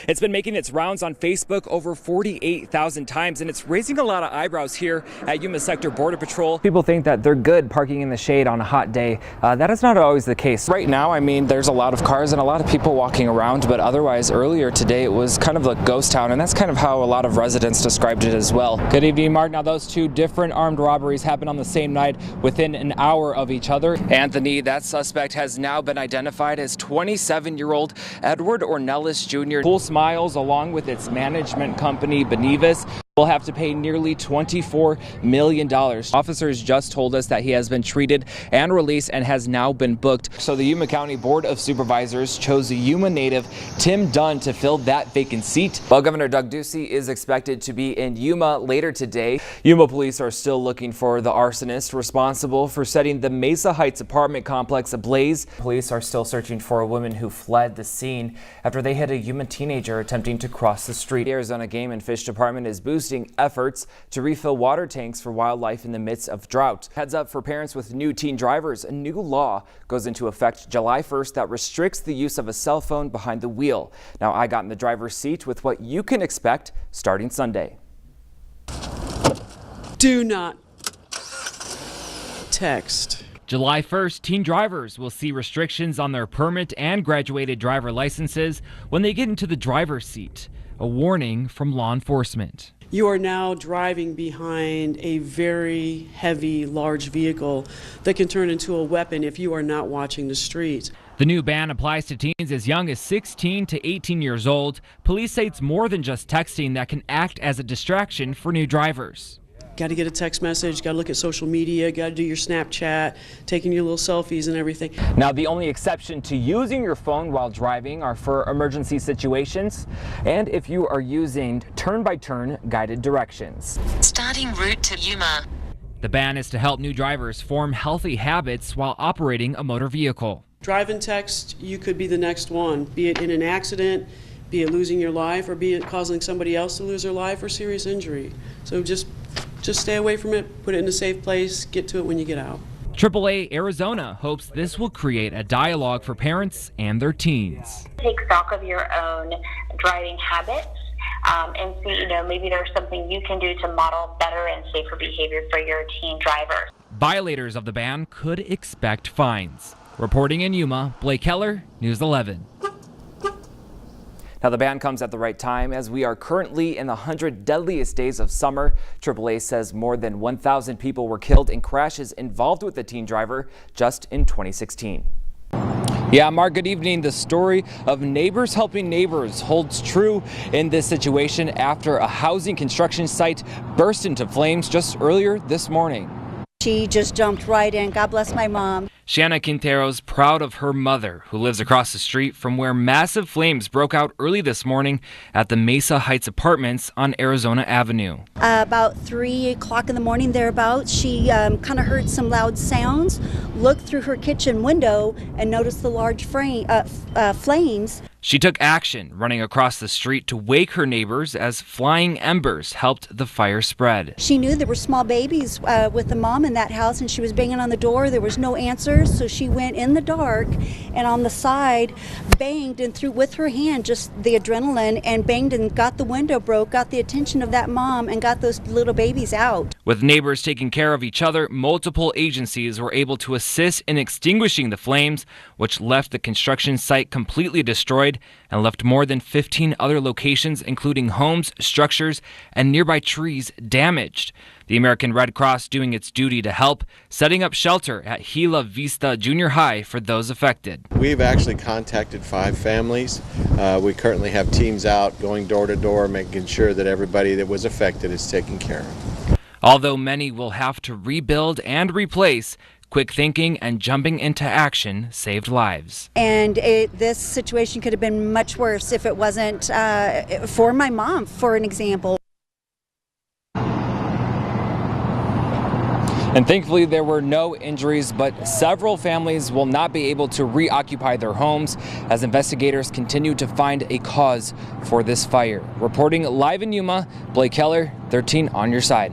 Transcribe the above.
It's been making its rounds on Facebook over 48,000 times, and it's raising a lot of eyebrows here at Yuma Sector Border Patrol. People think that they're good parking in the shade on a hot day. That is not always the case. Right now, I mean, there's a lot of cars and a lot of people walking around, but otherwise earlier today it was kind of a ghost town, and that's kind of how a lot of residents described it as well. Good evening, Mark. Now, those two different armed robberies happened on the same night within an hour of each other. Anthony, that suspect, has now been identified as 27-year-old Edward Ornelas Jr. Cool Smiles, along with its management company Benevis, will have to pay nearly $24 million. Officers just told us that he has been treated and released and has now been booked. So the Yuma County Board of Supervisors chose the Yuma native Tim Dunn to fill that vacant seat. While Governor Doug Ducey is expected to be in Yuma later today, Yuma police are still looking for the arsonist responsible for setting the Mesa Heights apartment complex ablaze. Police are still searching for a woman who fled the scene after they hit a Yuma teenager attempting to cross the street. The Arizona Game and Fish Department is boosting efforts to refill water tanks for wildlife in the midst of drought. Heads up for parents with new teen drivers. A new law goes into effect July 1st that restricts the use of a cell phone behind the wheel. Now, I got in the driver's seat with what you can expect starting Sunday. Do not text. July 1st, teen drivers will see restrictions on their permit and graduated driver licenses when they get into the driver's seat. A warning from law enforcement. You are now driving behind a very heavy, large vehicle that can turn into a weapon if you are not watching the streets. The new ban applies to teens as young as 16 to 18 years old. Police say it's more than just texting that can act as a distraction for new drivers. Got to get a text message, got to look at social media, got to do your Snapchat, taking your little selfies and everything. Now, the only exception to using your phone while driving are for emergency situations and if you are using turn-by-turn guided directions. Starting route to Yuma. The ban is to help new drivers form healthy habits while operating a motor vehicle. Drive and text, you could be the next one, be it in an accident, be it losing your life, or be it causing somebody else to lose their life or serious injury. So just stay away from it, put it in a safe place, get to it when you get out. AAA Arizona hopes this will create a dialogue for parents and their teens. Take stock of your own driving habits and see, maybe there's something you can do to model better and safer behavior for your teen drivers. Violators of the ban could expect fines. Reporting in Yuma, Blake Keller, News 11. Now, the ban comes at the right time as we are currently in the 100 deadliest days of summer. AAA says more than 1,000 people were killed in crashes involved with the teen driver just in 2016. Yeah, Mark, good evening. The story of neighbors helping neighbors holds true in this situation after a housing construction site burst into flames just earlier this morning. She just jumped right in. God bless my mom. Shanna Quintero's proud of her mother, who lives across the street from where massive flames broke out early this morning at the Mesa Heights Apartments on Arizona Avenue. About 3 o'clock in the morning, thereabouts, she kind of heard some loud sounds, looked through her kitchen window, and noticed the large flames. She took action, running across the street to wake her neighbors as flying embers helped the fire spread. She knew there were small babies with the mom in that house, and she was banging on the door. There was no answers, so she went in the dark and on the side banged and threw with her hand, just the adrenaline, and banged and got the window broke, got the attention of that mom, and got those little babies out. With neighbors taking care of each other, multiple agencies were able to assist in extinguishing the flames, which left the construction site completely destroyed and left more than 15 other locations, including homes, structures, and nearby trees, damaged. The American Red Cross doing its duty to help, setting up shelter at Gila Vista Junior High for those affected. We've actually contacted 5 families. We currently have teams out going door to door, making sure that everybody that was affected is taken care of. Although many will have to rebuild and replace, quick thinking and jumping into action saved lives. And this situation could have been much worse if it wasn't for my mom, for an example. And thankfully there were no injuries, but several families will not be able to reoccupy their homes as investigators continue to find a cause for this fire. Reporting live in Yuma, Blake Keller, 13 on your side.